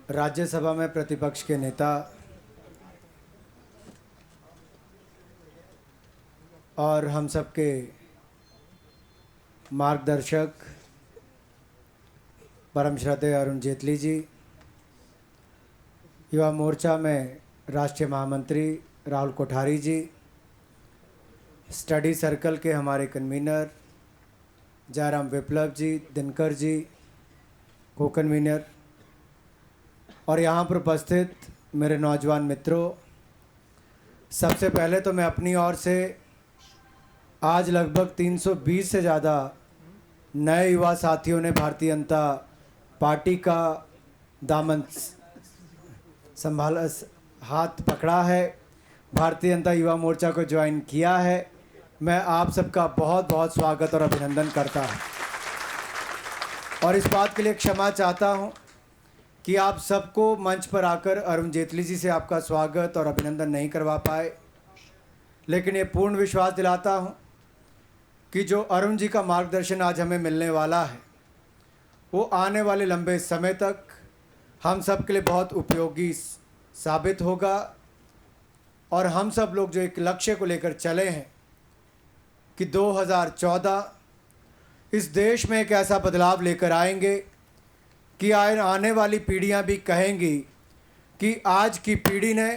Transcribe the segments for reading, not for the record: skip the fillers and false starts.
राज्यसभा में प्रतिपक्ष के नेता और हम सबके मार्गदर्शक परम श्रद्धेय अरुण जेटली जी, युवा मोर्चा में राष्ट्रीय महामंत्री राहुल कोठारी जी, स्टडी सर्कल के हमारे कन्वीनर जयराम विप्लव जी, दिनकर जी, को कन्वीनर, और यहाँ पर उपस्थित मेरे नौजवान मित्रों, सबसे पहले तो मैं अपनी ओर से आज लगभग 320 से ज़्यादा नए युवा साथियों ने भारतीय जनता पार्टी का दामन संभाला, हाथ पकड़ा है, भारतीय जनता युवा मोर्चा को ज्वाइन किया है। मैं आप सबका बहुत बहुत स्वागत और अभिनंदन करता हूं और इस बात के लिए क्षमा चाहता हूं कि आप सबको मंच पर आकर अरुण जेटली जी से आपका स्वागत और अभिनंदन नहीं करवा पाए, लेकिन ये पूर्ण विश्वास दिलाता हूं कि जो अरुण जी का मार्गदर्शन आज हमें मिलने वाला है वो आने वाले लंबे समय तक हम सब के लिए बहुत उपयोगी साबित होगा। और हम सब लोग जो एक लक्ष्य को लेकर चले हैं कि 2014 इस देश में एक ऐसा बदलाव लेकर आएंगे कि आने वाली पीढ़ियां भी कहेंगी कि आज की पीढ़ी ने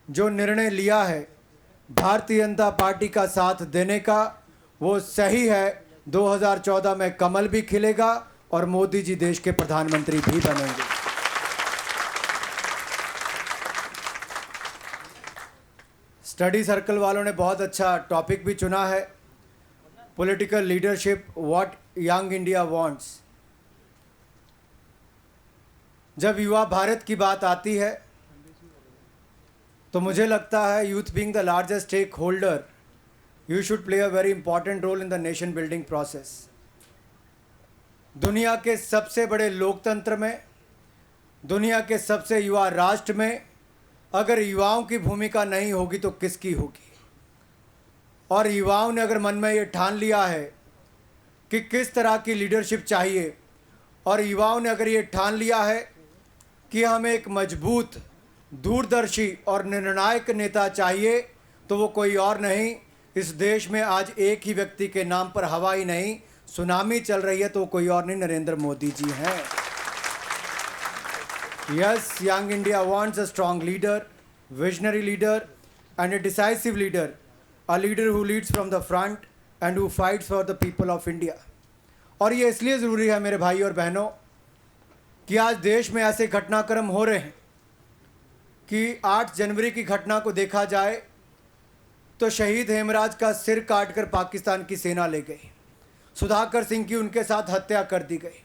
जो निर्णय लिया है भारतीय जनता पार्टी का साथ देने का, वो सही है। 2014 में कमल भी खिलेगा और मोदी जी देश के प्रधानमंत्री भी बनेंगे। स्टडी सर्कल वालों ने बहुत अच्छा टॉपिक भी चुना है, political leadership what young India wants. जब युवा भारत की बात आती है तो मुझे लगता है youth being the largest stake holder, you should play a very important role in the nation building process। दुनिया के सबसे बड़े लोकतंत्र में, दुनिया के सबसे युवा राष्ट्र में अगर युवाओं की भूमिका नहीं होगी तो किसकी होगी। और युवाओं ने अगर मन में ये ठान लिया है कि किस तरह की लीडरशिप चाहिए, और युवाओं ने अगर ये ठान लिया है कि हमें एक मजबूत, दूरदर्शी और निर्णायक नेता चाहिए, तो वो कोई और नहीं, इस देश में आज एक ही व्यक्ति के नाम पर हवा ही नहीं सुनामी चल रही है, तो कोई और नहीं, नरेंद्र मोदी जी हैं। Yes, young India wants a strong leader, visionary leader and A decisive leader, a leader who Leeds from the front end who fights for the people of India. और ये इसलिए ज़रूरी है मेरे भाई और बहनों कि आज देश में ऐसे घटनाक्रम हो रहे हैं कि 8 जनवरी की घटना को देखा जाए तो शहीद हेमराज का सिर काटकर पाकिस्तान की सेना ले गई, सुधाकर सिंह की उनके साथ हत्या कर दी गई,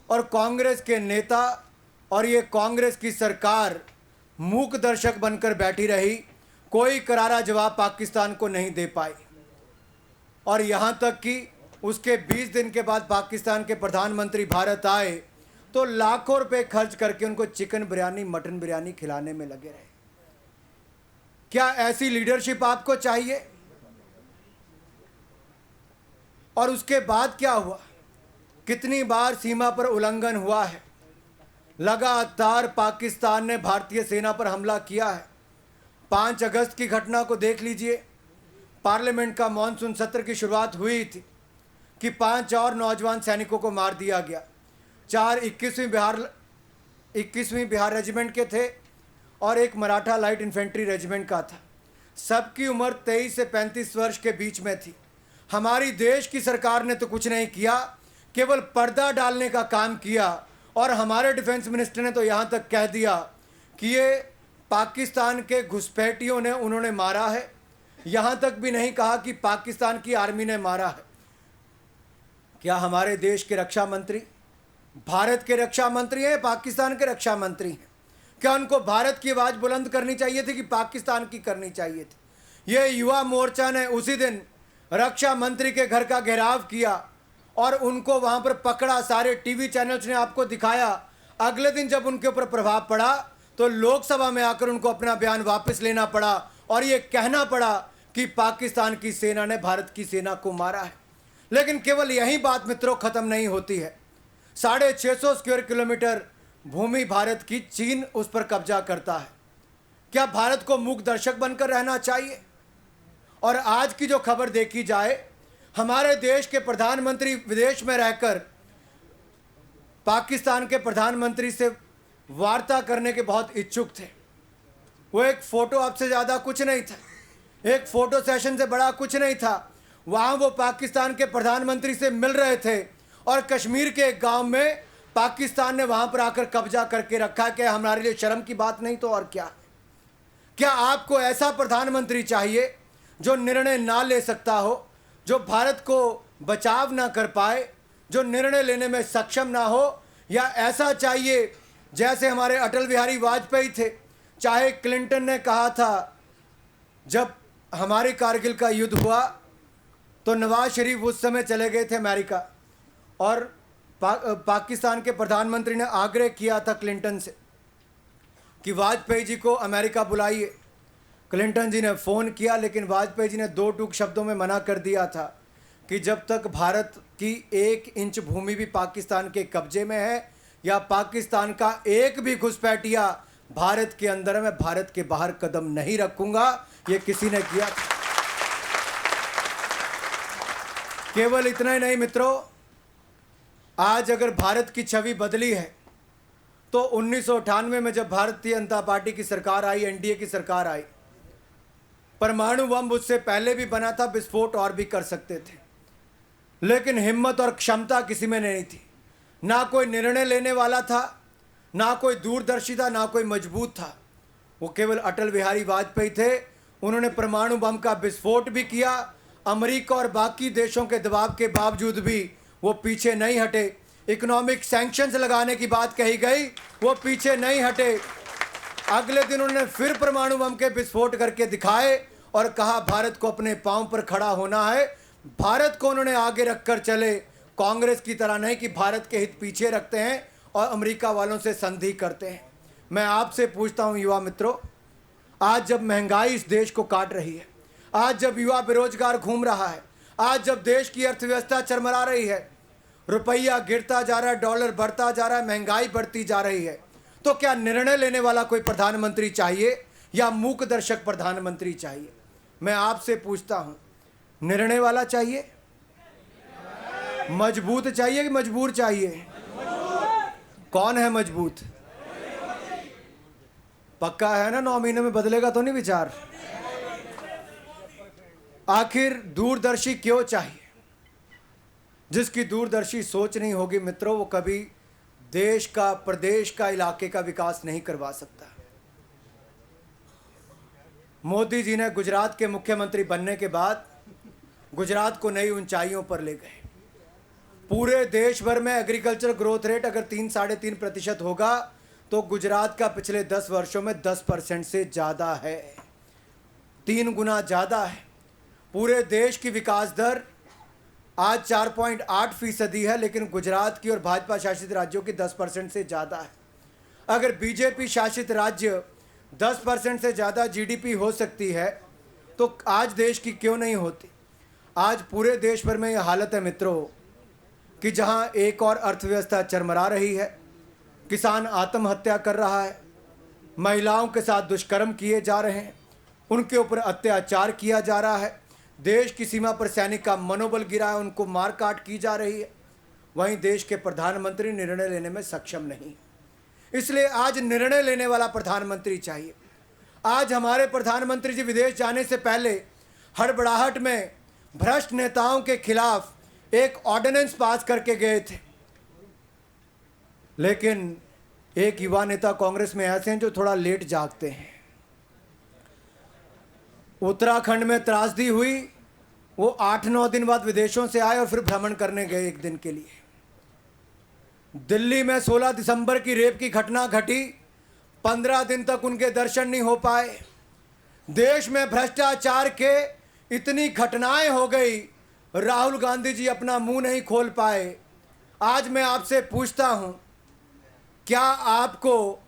और कांग्रेस के नेता और ये कांग्रेस की सरकार मूक दर्शक बनकर बैठी रही, कोई करारा जवाब पाकिस्तान को नहीं दे पाई। और यहाँ तक कि उसके 20 दिन के बाद पाकिस्तान के प्रधानमंत्री भारत आए तो लाखों रुपए खर्च करके उनको चिकन बिरयानी, मटन बिरयानी खिलाने में लगे रहे। क्या ऐसी लीडरशिप आपको चाहिए? और उसके बाद क्या हुआ? कितनी बार सीमा पर उल्लंघन हुआ है, लगातार पाकिस्तान ने भारतीय सेना पर हमला किया है। 5 अगस्त की घटना को देख लीजिए, पार्लियामेंट का मॉनसून सत्र की शुरुआत हुई थी कि 5 और नौजवान सैनिकों को मार दिया गया। 4 21वीं बिहार रेजिमेंट के थे और एक मराठा लाइट इन्फेंट्री रेजिमेंट का था। सबकी उम्र 23 से 35 वर्ष के बीच में थी। हमारी देश की सरकार ने तो कुछ नहीं किया, केवल पर्दा डालने का काम किया। और हमारे डिफेंस मिनिस्टर ने तो यहाँ तक कह दिया कि ये पाकिस्तान के घुसपैठियों ने उन्होंने मारा है। यहाँ तक भी नहीं कहा कि पाकिस्तान की आर्मी ने मारा है। क्या हमारे देश के रक्षा मंत्री भारत के रक्षा मंत्री हैं, पाकिस्तान के रक्षा मंत्री हैं? क्या उनको भारत की आवाज़ बुलंद करनी चाहिए थी कि पाकिस्तान की करनी चाहिए थी? ये युवा मोर्चा ने उसी दिन रक्षा मंत्री के घर का घेराव किया और उनको वहाँ पर पकड़ा। सारे टीवी चैनल्स ने आपको दिखाया। अगले दिन जब उनके ऊपर प्रभाव पड़ा तो लोकसभा में आकर उनको अपना बयान वापस लेना पड़ा और ये कहना पड़ा कि पाकिस्तान की सेना ने भारत की सेना को मारा है। लेकिन केवल यही बात मित्रों ख़त्म नहीं होती है। 650 स्क्वायर किलोमीटर भूमि भारत की, चीन उस पर कब्जा करता है। क्या भारत को मूक दर्शक बनकर रहना चाहिए? और आज की जो खबर देखी जाए, हमारे देश के प्रधानमंत्री विदेश में रहकर पाकिस्तान के प्रधानमंत्री से वार्ता करने के बहुत इच्छुक थे। वो एक फ़ोटो अब से ज़्यादा कुछ नहीं था, एक फ़ोटो सेशन से बड़ा कुछ नहीं था। वहाँ वो पाकिस्तान के प्रधानमंत्री से मिल रहे थे और कश्मीर के एक गांव में पाकिस्तान ने वहाँ पर आकर कब्जा करके रखा। कि हमारे लिए शर्म की बात नहीं तो और क्या? क्या आपको ऐसा प्रधानमंत्री चाहिए जो निर्णय ना ले सकता हो, जो भारत को बचाव ना कर पाए, जो निर्णय लेने में सक्षम ना हो? या ऐसा चाहिए जैसे हमारे अटल बिहारी वाजपेयी थे? चाहे क्लिंटन ने कहा था, जब हमारे कारगिल का युद्ध हुआ तो नवाज शरीफ उस समय चले गए थे अमेरिका, और पाकिस्तान के प्रधानमंत्री ने आग्रह किया था क्लिंटन से कि वाजपेयी जी को अमेरिका बुलाइए। क्लिंटन जी ने फ़ोन किया, लेकिन वाजपेयी जी ने दो टूक शब्दों में मना कर दिया था कि जब तक भारत की 1 इंच भूमि भी पाकिस्तान के कब्जे में है या पाकिस्तान का एक भी घुसपैठिया भारत के अंदर है, मैं भारत के बाहर कदम नहीं रखूंगा। ये किसी ने किया था। केवल इतना ही नहीं मित्रों, आज अगर भारत की छवि बदली है तो 1998 में जब भारतीय जनता पार्टी की सरकार आई, एनडीए की सरकार आई, परमाणु बम उससे पहले भी बना था, विस्फोट और भी कर सकते थे, लेकिन हिम्मत और क्षमता किसी में नहीं थी। ना कोई निर्णय लेने वाला था, ना कोई दूरदर्शी था, ना कोई मजबूत था। वो केवल अटल बिहारी वाजपेयी थे। उन्होंने परमाणु बम का विस्फोट भी किया। अमेरिका और बाकी देशों के दबाव के बावजूद भी वो पीछे नहीं हटे। इकोनॉमिक सैंक्शंस लगाने की बात कही गई, वो पीछे नहीं हटे। अगले दिन उन्होंने फिर परमाणु बम के विस्फोट करके दिखाए और कहा भारत को अपने पांव पर खड़ा होना है। भारत को उन्होंने आगे रखकर चले, कांग्रेस की तरह नहीं कि भारत के हित पीछे रखते हैं और अमेरिका वालों से संधि करते हैं। मैं आपसे पूछता हूं युवा मित्रों, आज जब महंगाई इस देश को काट रही है, आज जब युवा बेरोजगार घूम रहा है, आज जब देश की अर्थव्यवस्था चरमरा रही है, रुपया गिरता जा रहा है, डॉलर बढ़ता जा रहा है, महंगाई बढ़ती जा रही है, तो क्या निर्णय लेने वाला कोई प्रधानमंत्री चाहिए या मूक दर्शक प्रधानमंत्री चाहिए? मैं आपसे पूछता हूं, निर्णय वाला चाहिए, मजबूत चाहिए कि मजबूर चाहिए? कौन है मजबूत? पक्का है ना 9 महीने में बदलेगा तो नहीं विचार? आखिर दूरदर्शी क्यों चाहिए? जिसकी दूरदर्शी सोच नहीं होगी मित्रों, वो कभी देश का, प्रदेश का, इलाके का विकास नहीं करवा सकता। मोदी जी ने गुजरात के मुख्यमंत्री बनने के बाद गुजरात को नई ऊंचाइयों पर ले गए। पूरे देश भर में एग्रीकल्चर ग्रोथ रेट अगर 3-3.5% होगा तो गुजरात का पिछले 10 वर्षों में 10% से ज़्यादा है, 3 गुना ज़्यादा है। पूरे देश की विकास दर आज 4.8% है, लेकिन गुजरात की और भाजपा शासित राज्यों की 10% से ज़्यादा है। अगर बीजेपी शासित राज्य 10% से ज़्यादा जीडीपी हो सकती है तो आज देश की क्यों नहीं होती? आज पूरे देश भर में यह हालत है मित्रों कि जहां एक और अर्थव्यवस्था चरमरा रही है, किसान आत्महत्या कर रहा है, महिलाओं के साथ दुष्कर्म किए जा रहे हैं, उनके ऊपर अत्याचार किया जा रहा है, देश की सीमा पर सैनिक का मनोबल गिरा है, उनको मारकाट की जा रही है, वहीं देश के प्रधानमंत्री निर्णय लेने में सक्षम नहीं। इसलिए आज निर्णय लेने वाला प्रधानमंत्री चाहिए। आज हमारे प्रधानमंत्री जी विदेश जाने से पहले हड़बड़ाहट में भ्रष्ट नेताओं के खिलाफ एक ऑर्डिनेंस पास करके गए थे, लेकिन एक युवा नेता कांग्रेस में ऐसे हैं जो थोड़ा लेट जागते हैं। उत्तराखंड में त्रासदी हुई, वो 8-9 दिन बाद विदेशों से आए और फिर भ्रमण करने गए 1 दिन के लिए। दिल्ली में 16 दिसंबर की रेप की घटना घटी, 15 दिन तक उनके दर्शन नहीं हो पाए। देश में भ्रष्टाचार के इतनी घटनाएं हो गई, राहुल गांधी जी अपना मुंह नहीं खोल पाए। आज मैं आपसे पूछता हूं, क्या आपको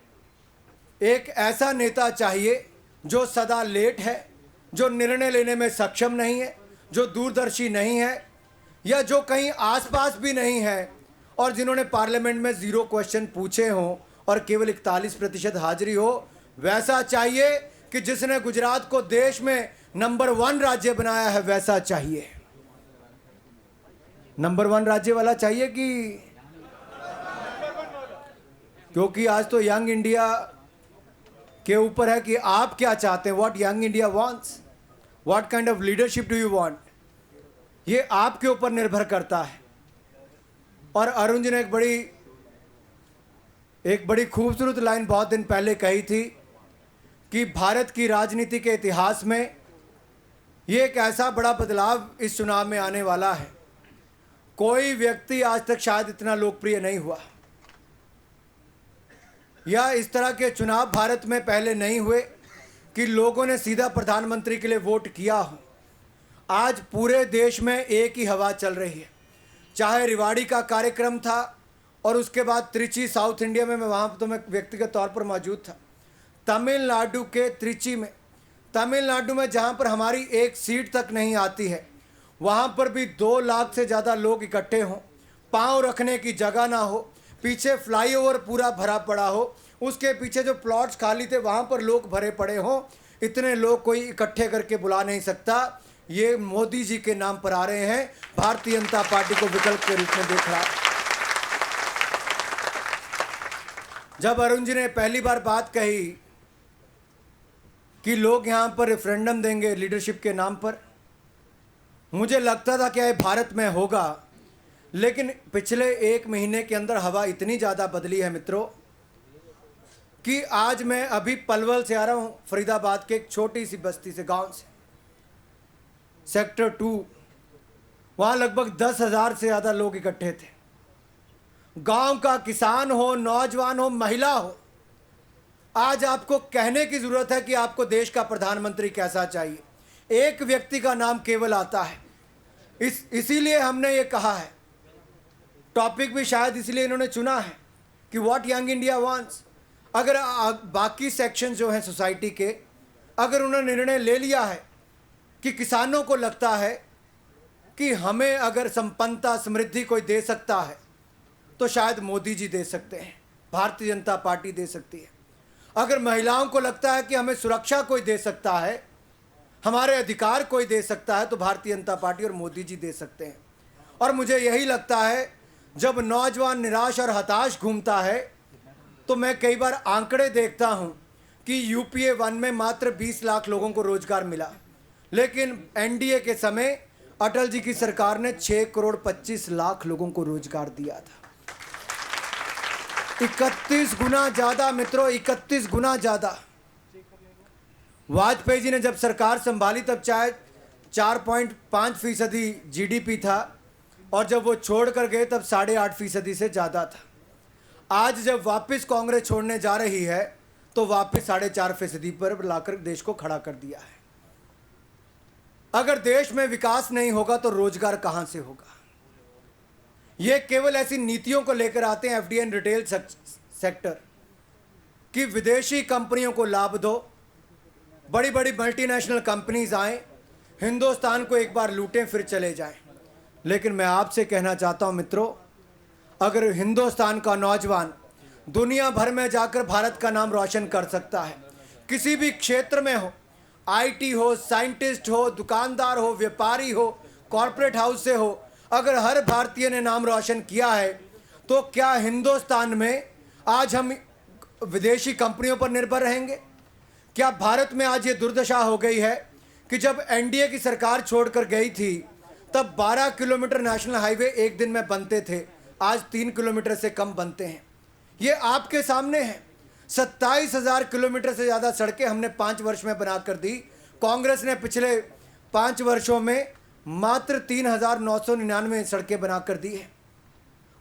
एक ऐसा नेता चाहिए जो सदा लेट है, जो निर्णय लेने में सक्षम नहीं है, जो दूरदर्शी नहीं है, या जो कहीं आसपास भी नहीं है और जिन्होंने पार्लियामेंट में 0 क्वेश्चन पूछे हों और केवल 41% हाजिरी हो। वैसा चाहिए कि जिसने गुजरात को देश में नंबर 1 राज्य बनाया है, वैसा चाहिए। नंबर 1 राज्य वाला चाहिए कि, क्योंकि आज तो यंग इंडिया के ऊपर है कि आप क्या चाहते हैं। What young India wants, what kind of leadership do you want, ये आपके ऊपर निर्भर करता है। और अरुण जी ने एक बड़ी खूबसूरत लाइन बहुत दिन पहले कही थी कि भारत की राजनीति के इतिहास में ये एक ऐसा बड़ा बदलाव इस चुनाव में आने वाला है, कोई व्यक्ति आज तक शायद इतना लोकप्रिय नहीं हुआ, या इस तरह के चुनाव भारत में पहले नहीं हुए कि लोगों ने सीधा प्रधानमंत्री के लिए वोट किया हो। आज पूरे देश में एक ही हवा चल रही है। चाहे रिवाड़ी का कार्यक्रम था और उसके बाद त्रिची साउथ इंडिया में, मैं वहाँ तो मैं व्यक्तिगत तौर पर मौजूद था। तमिलनाडु के त्रिची में, तमिलनाडु में जहाँ पर हमारी एक सीट तक नहीं आती है, वहाँ पर भी 2 लाख से ज़्यादा लोग इकट्ठे हों, पाँव रखने की जगह ना हो, पीछे फ्लाईओवर पूरा भरा पड़ा हो, उसके पीछे जो प्लॉट्स खाली थे वहाँ पर लोग भरे पड़े हों, इतने लोग कोई इकट्ठे करके बुला नहीं सकता। ये मोदी जी के नाम पर आ रहे हैं। भारतीय जनता पार्टी को विकल्प के रूप में देख रहा है। जब अरुण जी ने पहली बार बात कही कि लोग यहाँ पर रेफरेंडम देंगे लीडरशिप के नाम पर, मुझे लगता था कि यह भारत में होगा, लेकिन पिछले 1 महीने के अंदर हवा इतनी ज़्यादा बदली है मित्रों कि आज मैं अभी पलवल से आ रहा हूँ, फरीदाबाद के एक छोटी सी बस्ती से, गांव से, सेक्टर 2। वहाँ लगभग 10,000 से ज़्यादा लोग इकट्ठे थे। गांव का किसान हो, नौजवान हो, महिला हो, आज आपको कहने की ज़रूरत है कि आपको देश का प्रधानमंत्री कैसा चाहिए। एक व्यक्ति का नाम केवल आता है। इसीलिए हमने ये कहा है, टॉपिक भी शायद इसलिए इन्होंने चुना है कि व्हाट यंग इंडिया वांट्स। अगर बाकी सेक्शन जो हैं सोसाइटी के, अगर उन्होंने निर्णय ले लिया है कि किसानों को लगता है कि हमें अगर संपन्नता, समृद्धि कोई दे सकता है तो शायद मोदी जी दे सकते हैं, भारतीय जनता पार्टी दे सकती है। अगर महिलाओं को लगता है कि हमें सुरक्षा कोई दे सकता है, हमारे अधिकार कोई दे सकता है, तो भारतीय जनता पार्टी और मोदी जी दे सकते हैं। और मुझे यही लगता है, जब नौजवान निराश और हताश घूमता है तो मैं कई बार आंकड़े देखता हूं कि यूपीए 1 में मात्र 20 लाख लोगों को रोजगार मिला, लेकिन एनडीए के समय अटल जी की सरकार ने 6 करोड़ 25 लाख लोगों को रोजगार दिया था। 31 गुना ज़्यादा मित्रों, 31 गुना ज़्यादा। वाजपेयी जी ने जब सरकार संभाली तब चाहे 4.5% जीडीपी था, और जब वो छोड़ कर गए तब 8.5% से ज़्यादा था। आज जब वापस कांग्रेस छोड़ने जा रही है तो वापस 4.5% पर लाकर देश को खड़ा कर दिया है। अगर देश में विकास नहीं होगा तो रोजगार कहां से होगा। ये केवल ऐसी नीतियों को लेकर आते हैं एफडीआई रिटेल सेक्टर कि विदेशी कंपनियों को लाभ दो, बड़ी बड़ी मल्टीनेशनल कंपनीज आए, हिंदुस्तान को एक बार लूटें फिर चले जाएं। लेकिन मैं आपसे कहना चाहता हूं मित्रों, अगर हिंदुस्तान का नौजवान दुनिया भर में जाकर भारत का नाम रोशन कर सकता है, किसी भी क्षेत्र में हो, आईटी हो, साइंटिस्ट हो, दुकानदार हो, व्यापारी हो, कॉरपोरेट हाउस से हो, अगर हर भारतीय ने नाम रोशन किया है, तो क्या हिंदुस्तान में आज हम विदेशी कंपनियों पर निर्भर रहेंगे? क्या भारत में आज ये दुर्दशा हो गई है कि जब एनडीए की सरकार छोड़कर गई थी तब 12 किलोमीटर नेशनल हाईवे एक दिन में बनते थे, आज 3 किलोमीटर से कम बनते हैं। ये आपके सामने है। 27,000 किलोमीटर से ज़्यादा सड़कें हमने 5 वर्ष में बना कर दी। कांग्रेस ने पिछले 5 वर्षों में मात्र 3,999 सड़कें बना कर दी है।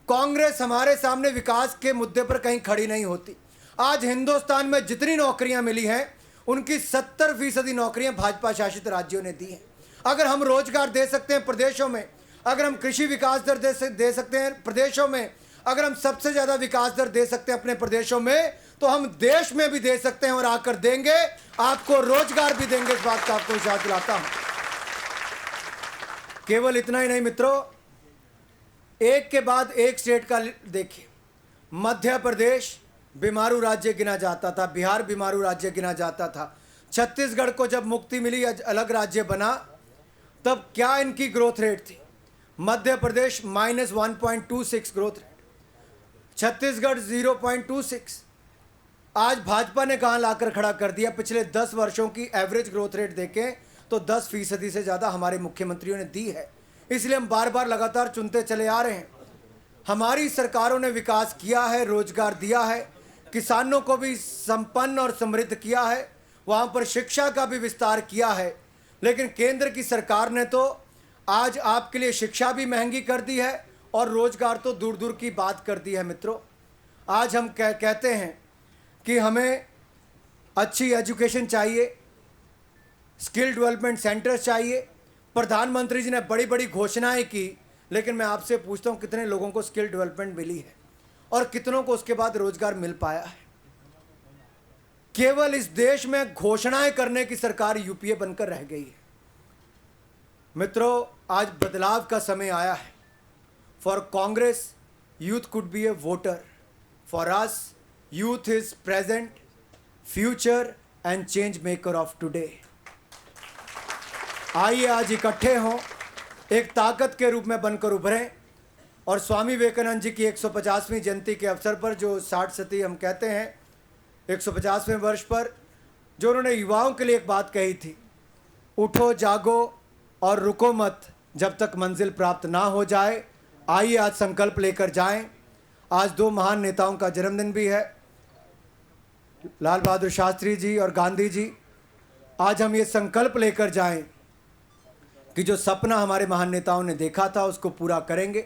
कांग्रेस हमारे सामने विकास के मुद्दे पर कहीं खड़ी नहीं होती। आज हिंदुस्तान में जितनी नौकरियां मिली हैं उनकी 70% नौकरियां भाजपा शासित राज्यों ने दी हैं। अगर हम रोजगार दे सकते हैं प्रदेशों में, अगर हम कृषि विकास दर दे सकते हैं प्रदेशों में, अगर हम सबसे ज़्यादा विकास दर दे सकते हैं अपने प्रदेशों में, तो हम देश में भी दे सकते हैं और आकर देंगे, आपको रोजगार भी देंगे। इस बात का आपको विश्वास दिलाता हूं। केवल इतना ही नहीं मित्रों, एक के बाद एक स्टेट का देखिए, मध्य प्रदेश, बीमारू राज्य गिना जाता था, बिहार बीमारू राज्य गिना जाता था। छत्तीसगढ़ को जब मुक्ति मिली, अलग राज्य बना, तब क्या इनकी ग्रोथ रेट थी? Madhya Pradesh -1.26 growth rate, Chhattisgarh 0.26। आज भाजपा ने कहाँ लाकर खड़ा कर दिया? पिछले 10 वर्षों की एवरेज ग्रोथ रेट देखें तो 10% से ज़्यादा हमारे मुख्यमंत्रियों ने दी है। इसलिए हम बार बार लगातार चुनते चले आ रहे हैं। हमारी सरकारों ने विकास किया है, रोजगार दिया है, किसानों को भी संपन्न और समृद्ध किया है, वहाँ पर शिक्षा का भी विस्तार किया है। लेकिन केंद्र की सरकार ने तो आज आपके लिए शिक्षा भी महंगी कर दी है और रोजगार तो दूर दूर की बात कर दी है। मित्रों, आज हम कहते हैं कि हमें अच्छी एजुकेशन चाहिए, स्किल डेवलपमेंट सेंटर्स चाहिए। प्रधानमंत्री जी ने बड़ी बड़ी घोषणाएं की, लेकिन मैं आपसे पूछता हूं कितने लोगों को स्किल डेवलपमेंट मिली है और कितनों को उसके बाद रोजगार मिल पाया है? केवल इस देश में घोषणाएं करने की सरकार यूपीए बनकर रह गई है। मित्रों, आज बदलाव का समय आया है। For Congress, youth could be A voter. For us, youth is present, future and change maker of today. आइए आज इकट्ठे हों, एक ताकत के रूप में बनकर उभरें और स्वामी विवेकानंद जी की 150वीं जयंती के अवसर पर, जो 60 सदी हम कहते हैं, 150वें वर्ष पर जो उन्होंने युवाओं के लिए एक बात कही थी, उठो जागो और रुको मत जब तक मंजिल प्राप्त ना हो जाए। आइए आज संकल्प लेकर जाएं। आज 2 महान नेताओं का जन्मदिन भी है, लाल बहादुर शास्त्री जी और गांधी जी। आज हम ये संकल्प लेकर जाएं कि जो सपना हमारे महान नेताओं ने देखा था उसको पूरा करेंगे।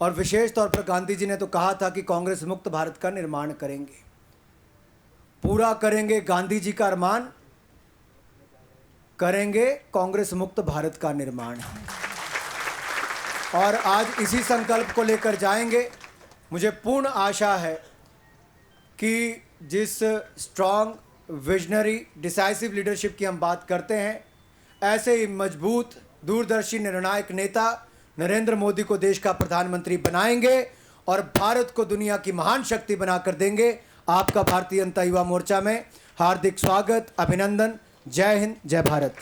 और विशेष तौर पर गांधी जी ने तो कहा था कि कांग्रेस मुक्त भारत का निर्माण करेंगे, पूरा करेंगे गांधी जी का अरमान, करेंगे कांग्रेस मुक्त भारत का निर्माण। और आज इसी संकल्प को लेकर जाएंगे। मुझे पूर्ण आशा है कि जिस स्ट्रॉन्ग, विजनरी, डिसाइसिव लीडरशिप की हम बात करते हैं, ऐसे ही मजबूत, दूरदर्शी, निर्णायक नेता नरेंद्र मोदी को देश का प्रधानमंत्री बनाएंगे और भारत को दुनिया की महान शक्ति बनाकर देंगे। आपका भारतीय जनता युवा मोर्चा में हार्दिक स्वागत, अभिनंदन। जय हिंद, जय भारत।